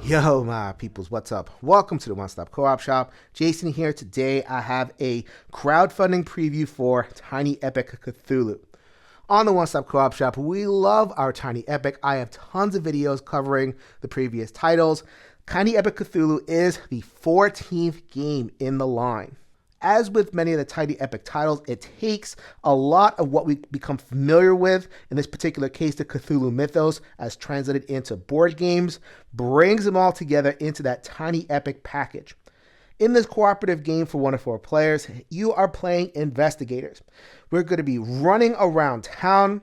Yo, my peoples, what's up? Welcome to the One Stop Co-op Shop. Jason here. Today I have a crowdfunding preview for Tiny Epic Cthulhu. On the One Stop Co-op Shop, we love our Tiny Epic. I have tons of videos covering the previous titles. Tiny Epic Cthulhu is the 14th game in the line. As with many of the Tiny Epic titles, it takes a lot of what we become familiar with, in this particular case, the Cthulhu mythos, as translated into board games, brings them all together into that Tiny Epic package. In this cooperative game for 1 to 4 players, you are playing investigators. We're going to be running around town,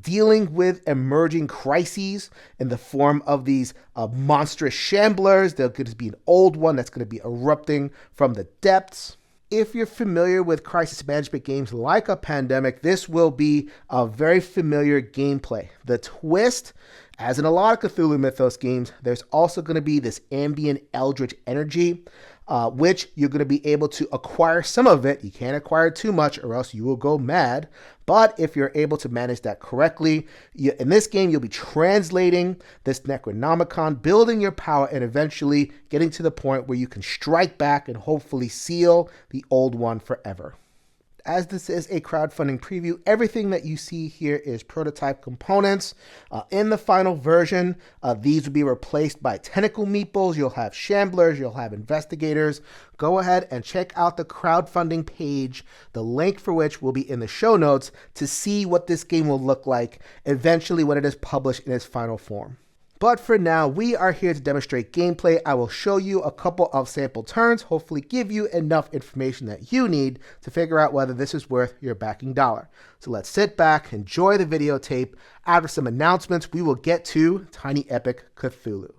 dealing with emerging crises in the form of these monstrous shamblers. There's going to be an old one that's going to be erupting from the depths. If you're familiar with crisis management games like a Pandemic, this will be a very familiar gameplay. The twist, as in a lot of Cthulhu Mythos games, there's also going to be this ambient eldritch energy, which you're going to be able to acquire some of it. You can't acquire too much or else you will go mad. But if you're able to manage that correctly, in this game, you'll be translating this Necronomicon, building your power, and eventually getting to the point where you can strike back and hopefully seal the old one forever. As this is a crowdfunding preview, everything that you see here is prototype components. In the final version, these will be replaced by tentacle meeples. You'll have shamblers, you'll have investigators. Go ahead and check out the crowdfunding page, the link for which will be in the show notes, to see what this game will look like eventually when it is published in its final form. But for now, we are here to demonstrate gameplay. I will show you a couple of sample turns, hopefully give you enough information that you need to figure out whether this is worth your backing dollar. So let's sit back, enjoy the videotape. After some announcements, we will get to Tiny Epic Cthulhu.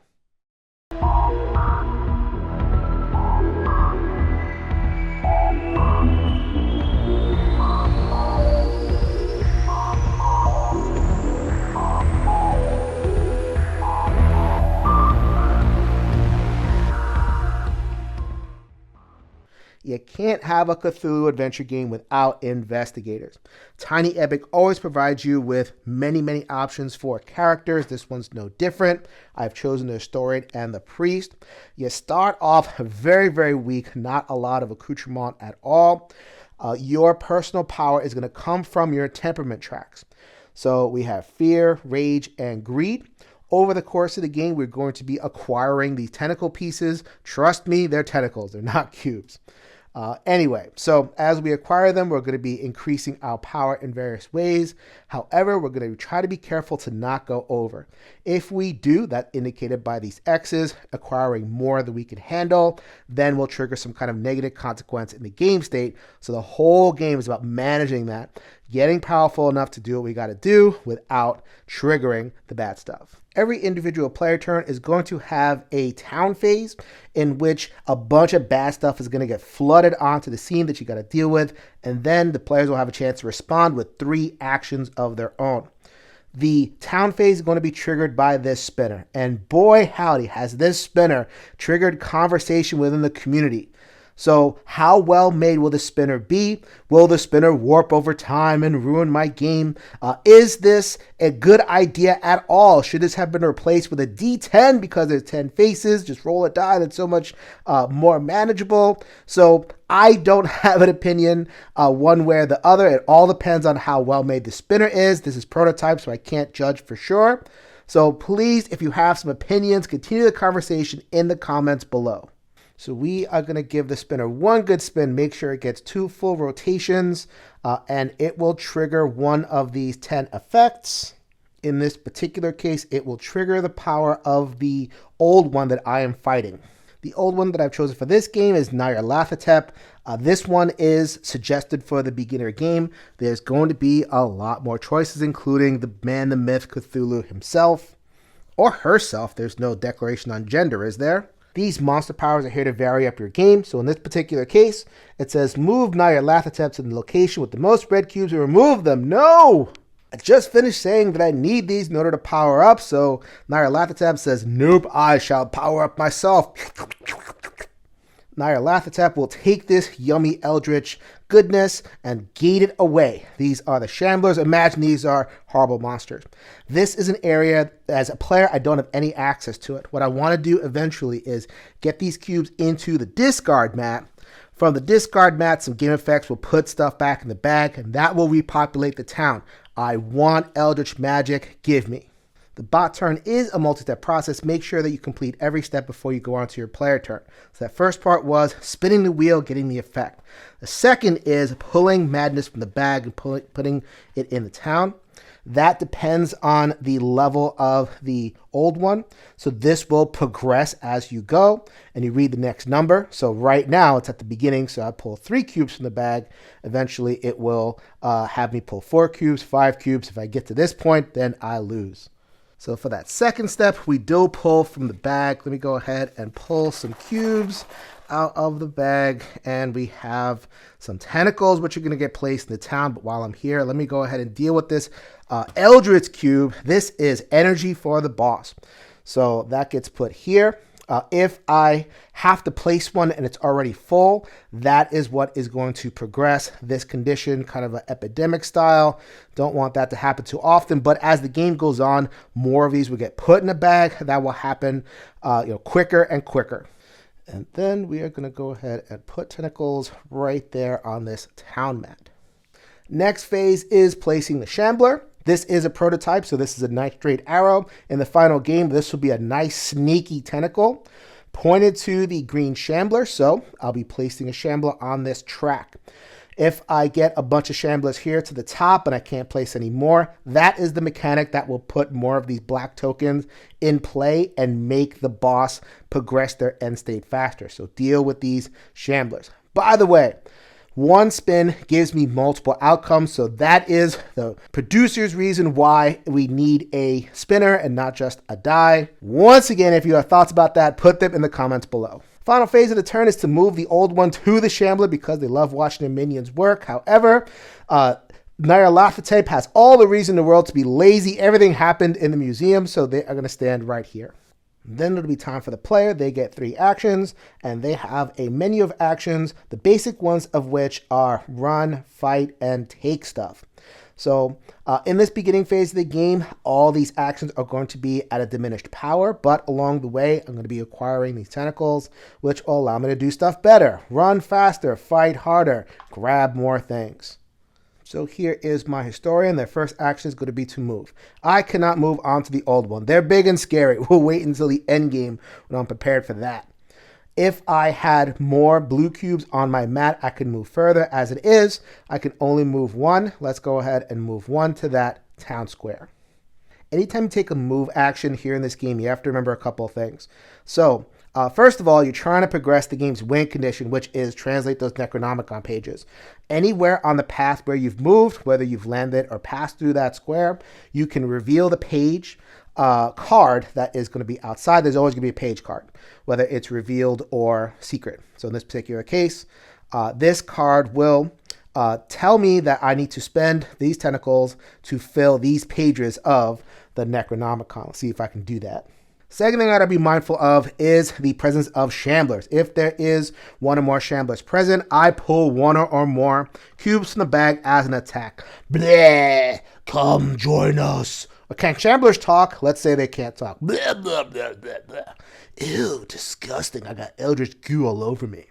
You can't have a Cthulhu adventure game without investigators. Tiny Epic always provides you with many options for characters. This one's no different. I've chosen the historian and the priest. You start off very weak, not a lot of accoutrement at all. Your personal power is going to come from your temperament tracks. So we have fear, rage, and greed. Over the course of the game, we're going to be acquiring these tentacle pieces. Trust me, they're tentacles. They're not cubes. Anyway, so as we acquire them, we're going to be increasing our power in various ways. However, we're going to try to be careful to not go over. If we do, that indicated by these X's, acquiring more than we can handle, then we'll trigger some kind of negative consequence in the game state. So the whole game is about managing that, getting powerful enough to do what we got to do without triggering the bad stuff. Every individual player turn is going to have a town phase in which a bunch of bad stuff is going to get flooded onto the scene that you got to deal with, and then the players will have a chance to respond with 3 actions of their own. The town phase is going to be triggered by this spinner, and boy howdy has this spinner triggered conversation within the community. So how well made will the spinner be? Will the spinner warp over time and ruin my game? Is this a good idea at all? Should this have been replaced with a D10 because there's 10 faces? Just roll a die, that's so much more manageable. So I don't have an opinion one way or the other. It all depends on how well made the spinner is. This is prototype, so I can't judge for sure. So please, if you have some opinions, continue the conversation in the comments below. So we are going to give the spinner 1 good spin, make sure it gets 2 full rotations, and it will trigger one of these 10 effects. In this particular case, it will trigger the power of the old one that I am fighting. The old one that I've chosen for this game is Nyarlathotep. This one is suggested for the beginner game. There's going to be a lot more choices, including the man, the myth, Cthulhu himself, or herself. There's no declaration on gender, is there? These monster powers are here to vary up your game. So in this particular case, it says move Nyarlathotep to the location with the most red cubes and remove them. No! I just finished saying that I need these in order to power up. So Nyarlathotep says, nope, I shall power up myself. Nyarlathotep will take this yummy eldritch goodness and gate it away. These are the Shamblers. Imagine these are horrible monsters. This is an area, as a player, I don't have any access to it. What I want to do eventually is get these cubes into the discard mat. From the discard mat, some game effects will put stuff back in the bag, and that will repopulate the town. I want Eldritch Magic. Give me. The bot turn is a multi-step process. Make sure that you complete every step before you go on to your player turn. So that first part was spinning the wheel, getting the effect. The second is pulling madness from the bag and putting it in the town. That depends on the level of the old one. So this will progress as you go, and you read the next number. So right now it's at the beginning, so I pull 3 cubes from the bag. Eventually it will have me pull 4 cubes, 5 cubes. If I get to this point, then I lose. So for that second step, we do pull from the bag. Let me go ahead and pull some cubes out of the bag, and we have some tentacles which are going to get placed in the town. But while I'm here, let me go ahead and deal with this Eldritch cube. This is energy for the boss, so that gets put here. If I have to place one and it's already full, that is what is going to progress this condition, kind of an epidemic style. Don't want that to happen too often, but as the game goes on, more of these will get put in a bag. That will happen quicker and quicker. And then we are going to go ahead and put tentacles right there on this town mat. Next phase is placing the Shambler. This is a prototype, so this is a nitrate arrow. In the final game, this will be a nice sneaky tentacle pointed to the green Shambler, so I'll be placing a Shambler on this track. If I get a bunch of Shamblers here to the top and I can't place any more, that is the mechanic that will put more of these black tokens in play and make the boss progress their end state faster. So deal with these Shamblers. By the way, one spin gives me multiple outcomes, so that is the producer's reason why we need a spinner and not just a die. Once again, if you have thoughts about that, put them in the comments below. Final phase of the turn is to move the old one to the Shambler because they love watching their minions work. However, Nyarlathotep has all the reason in the world to be lazy. Everything happened in the museum, so they are going to stand right here. Then it'll be time for the player. They get 3 actions, and they have a menu of actions, the basic ones of which are run, fight, and take stuff. So in this beginning phase of the game, all these actions are going to be at a diminished power, but along the way, I'm going to be acquiring these tentacles, which will allow me to do stuff better. Run faster, fight harder, grab more things. So here is my historian. Their first action is going to be to move. I cannot move onto the old one. They're big and scary. We'll wait until the end game when I'm prepared for that. If I had more blue cubes on my mat, I could move further. As it is, I can only move 1. Let's go ahead and move 1 to that town square. Anytime you take a move action here in this game, you have to remember a couple of things. So first of all, you're trying to progress the game's win condition, which is translate those Necronomicon pages. Anywhere on the path where you've moved, whether you've landed or passed through that square, you can reveal the page card that is going to be outside. There's always going to be a page card, whether it's revealed or secret. So in this particular case, this card will tell me that I need to spend these tentacles to fill these pages of the Necronomicon. Let's see if I can do that. Second thing I gotta be mindful of is the presence of Shamblers. If there is 1 or more Shamblers present, I pull 1 or more cubes from the bag as an attack. Bleh, come join us. Or can Shamblers talk? Let's say they can't talk. Blah, blah, blah, blah, blah. Ew, disgusting. I got Eldritch goo all over me.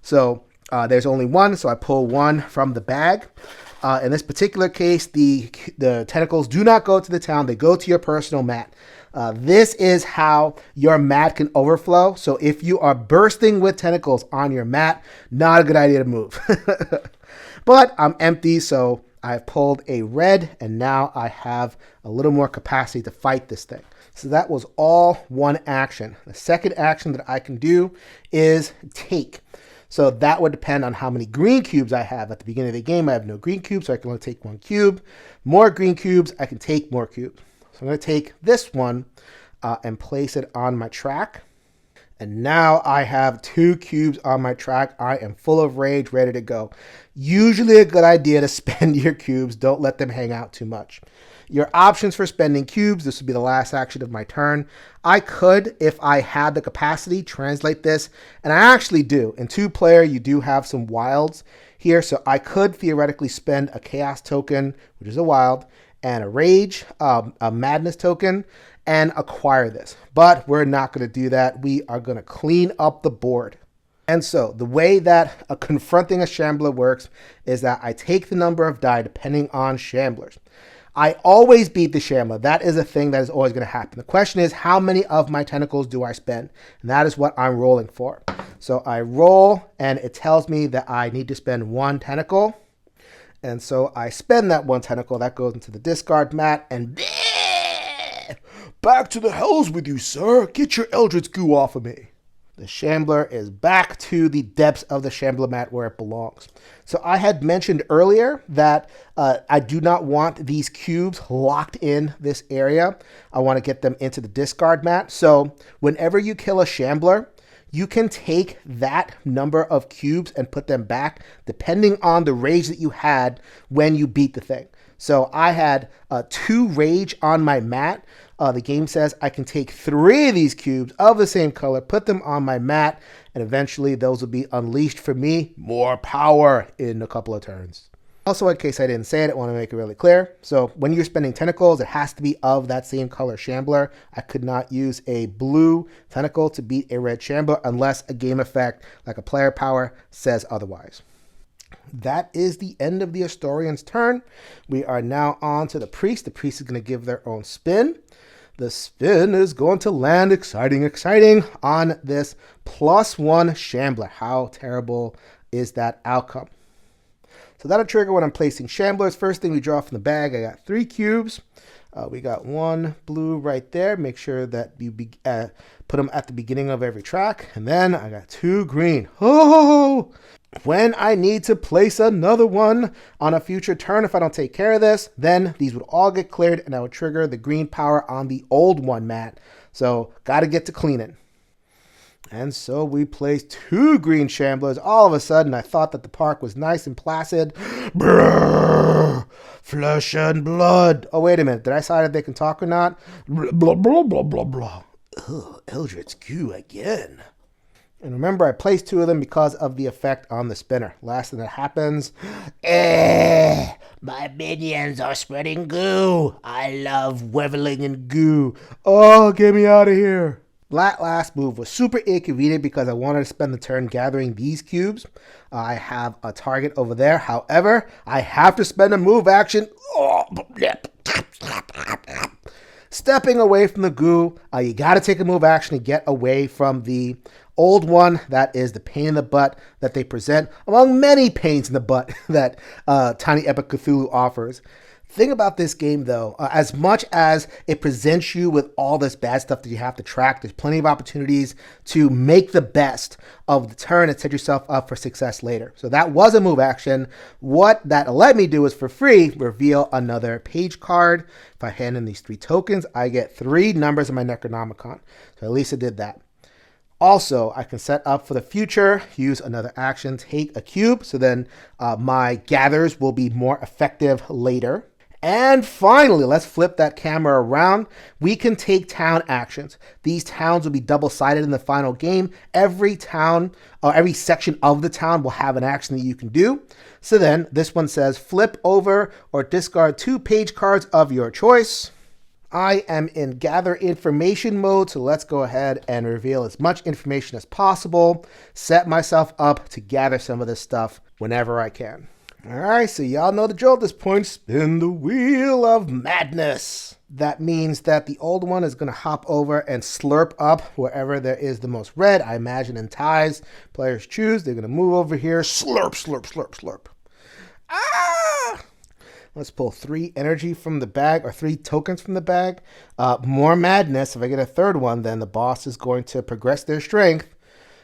So there's only 1, so I pull 1 from the bag. In this particular case, the tentacles do not go to the town. They go to your personal mat. This is how your mat can overflow. So if you are bursting with tentacles on your mat, not a good idea to move. But I'm empty, so I've pulled a red, and now I have a little more capacity to fight this thing. So that was all 1 action. The second action that I can do is take. So that would depend on how many green cubes I have. At the beginning of the game, I have no green cubes, so I can only take 1 cube. More green cubes, I can take more cubes. So I'm going to take this one and place it on my track. And now I have 2 cubes on my track. I am full of rage, ready to go. Usually a good idea to spend your cubes. Don't let them hang out too much. Your options for spending cubes, this would be the last action of my turn. I could, if I had the capacity, translate this, and I actually do. In 2-player, you do have some wilds here, so I could theoretically spend a chaos token, which is a wild, and a rage, a madness token, and acquire this. But we're not going to do that. We are going to clean up the board. And so the way that confronting a Shambler works is that I take the number of die depending on Shamblers. I always beat the Shambler. That is a thing that is always going to happen. The question is, how many of my tentacles do I spend? And that is what I'm rolling for. So I roll, and it tells me that I need to spend 1 tentacle. And so I spend that 1 tentacle. That goes into the discard mat, and back to the hells with you, sir. Get your Eldritch goo off of me. The Shambler is back to the depths of the Shambler mat where it belongs. So I had mentioned earlier that I do not want these cubes locked in this area. I want to get them into the discard mat. So whenever you kill a Shambler, you can take that number of cubes and put them back depending on the rage that you had when you beat the thing. So I had 2 rage on my mat. The game says I can take 3 of these cubes of the same color, put them on my mat, and eventually those will be unleashed for me. More power in a couple of turns. Also, in case I didn't say it, I want to make it really clear. So when you're spending tentacles, it has to be of that same color Shambler. I could not use a blue tentacle to beat a red Shambler unless a game effect, like a player power, says otherwise. That is the end of the Astorian's turn. We are now on to the priest. The priest is going to give their own spin. The spin is going to land exciting on this +1 Shambler. How terrible is that outcome? So that'll trigger when I'm placing Shamblers. First thing we draw from the bag, I got 3 cubes. We got 1 blue right there. Make sure that you put them at the beginning of every track. And then I got 2 green. Oh! When I need to place another one on a future turn, if I don't take care of this, then these would all get cleared and I would trigger the green power on the old one mat. So got to get to cleaning. And so we placed 2 green Shamblers. All of a sudden, I thought that the park was nice and placid. Brrr, flesh and blood. Oh, wait a minute. Did I decide if they can talk or not? Blah, blah, blah, blah, blah, blah. Ugh, Eldritch goo again. And remember, I placed 2 of them because of the effect on the spinner. Last thing that happens, my minions are spreading goo. I love weveling in goo. Oh, get me out of here. That last move was super inconvenient because I wanted to spend the turn gathering these cubes. I have a target over there. However, I have to spend a move action. Stepping away from the goo, you got to take a move action to get away from the old one. That is the pain in the butt that they present, among many pains in the butt that Tiny Epic Cthulhu offers. Thing about this game, though, as much as it presents you with all this bad stuff that you have to track, there's plenty of opportunities to make the best of the turn and set yourself up for success later. So that was a move action. What that let me do is, for free, reveal another page card. If I hand in these 3 tokens, I get 3 numbers in my Necronomicon. So at least I did that. Also, I can set up for the future, use another action, take a cube, so then my gathers will be more effective later. And finally, let's flip that camera around. We can take town actions. These towns will be double-sided in the final game. Every town, or every section of the town will have an action that you can do. So then this one says flip over or discard 2 page cards of your choice. I am in gather information mode, so let's go ahead and reveal as much information as possible. Set myself up to gather some of this stuff whenever I can. All right, so y'all know the drill at this point. Spin the wheel of madness. That means that the old one is going to hop over and slurp up wherever there is the most red. I imagine in ties, players choose. They're going to move over here. Slurp, slurp, slurp, slurp. Ah! Let's pull 3 energy from the bag, or 3 tokens from the bag. More madness. If I get a 3rd one, then the boss is going to progress their strength.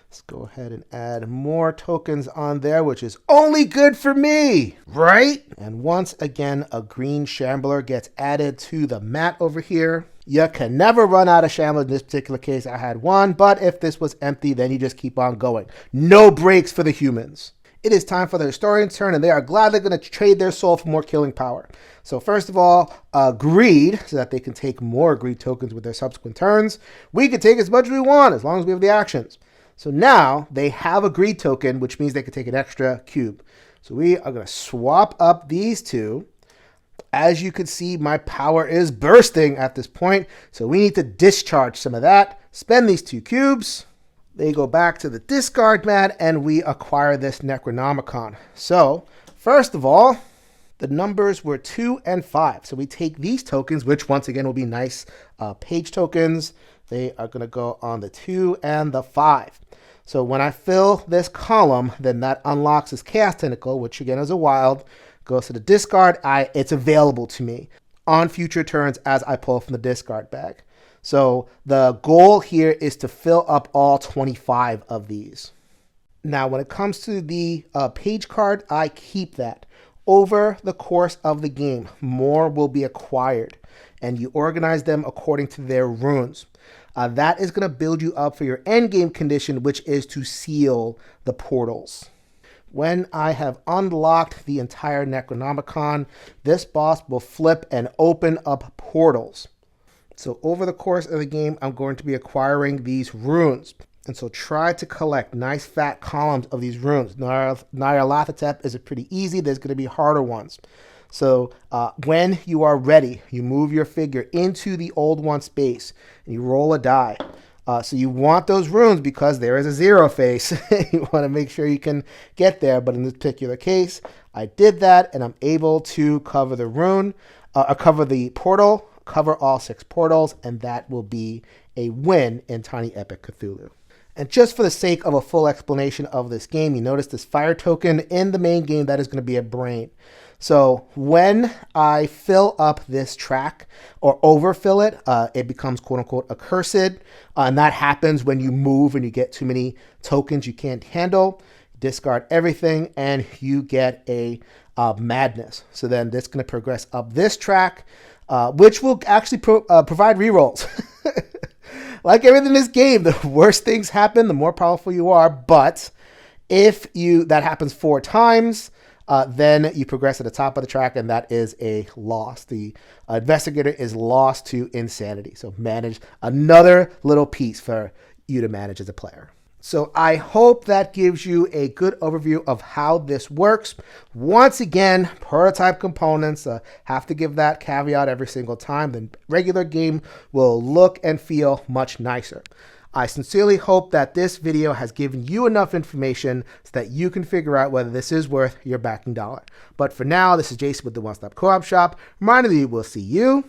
Let's go ahead and add more tokens on there, which is only good for me, right? And once again, a green Shambler gets added to the mat over here. You can never run out of Shambler. In this particular case, I had 1, but if this was empty, then you just keep on going. No breaks for the humans. it is time for the historian's turn, and they are gladly going to trade their soul for more killing power. So first of all, greed, so that they can take more greed tokens with their subsequent turns. We can take as much as we want, as long as we have the actions. So now they have a greed token, which means they can take an extra cube. So we are going to swap up these two. As you can see, my power is bursting at this point. So we need to discharge some of that. Spend these 2 cubes. They go back to the discard mat, and we acquire this Necronomicon. So first of all, the numbers were 2 and 5. So we take these tokens, which once again will be nice page tokens. They are going to go on the 2 and the 5. So when I fill this column, then that unlocks this Chaos Tentacle, which again is a wild, goes to the discard. It's available to me on future turns as I pull from the discard bag. So the goal here is to fill up all 25 of these. Now, when it comes to the page card, I keep that. Over the course of the game, more will be acquired, and you organize them according to their runes. That is going to build you up for your end game condition, which is to seal the portals. When I have unlocked the entire Necronomicon, this boss will flip and open up portals. So over the course of the game, I'm going to be acquiring these runes. And so try to collect nice fat columns of these runes. Nyarlathotep is pretty easy. There's going to be harder ones. So when you are ready, you move your figure into the old one space and you roll a die. So you want those runes because there is a 0 face. You want to make sure you can get there. But in this particular case, I did that, and I'm able to cover the rune, cover the portal, cover all 6 portals, and that will be a win in Tiny Epic Cthulhu. And just for the sake of a full explanation of this game, you notice this fire token in the main game, that is going to be a brain. So when I fill up this track or overfill it, it becomes quote unquote accursed. And that happens when you move and you get too many tokens you can't handle. Discard everything and you get a madness. So then this is going to progress up this track, which will actually provide rerolls. Like everything in this game, the worse things happen, the more powerful you are. But if that happens 4 times, then you progress to the top of the track, and that is a loss. The investigator is lost to insanity. So manage another little piece for you to manage as a player. So I hope that gives you a good overview of how this works. Once again, prototype components, have to give that caveat every single time. The regular game will look and feel much nicer. I sincerely hope that this video has given you enough information so that you can figure out whether this is worth your backing dollar. But for now, this is Jason with the One Stop Co-op Shop, reminding you we'll see you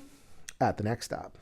at the next stop.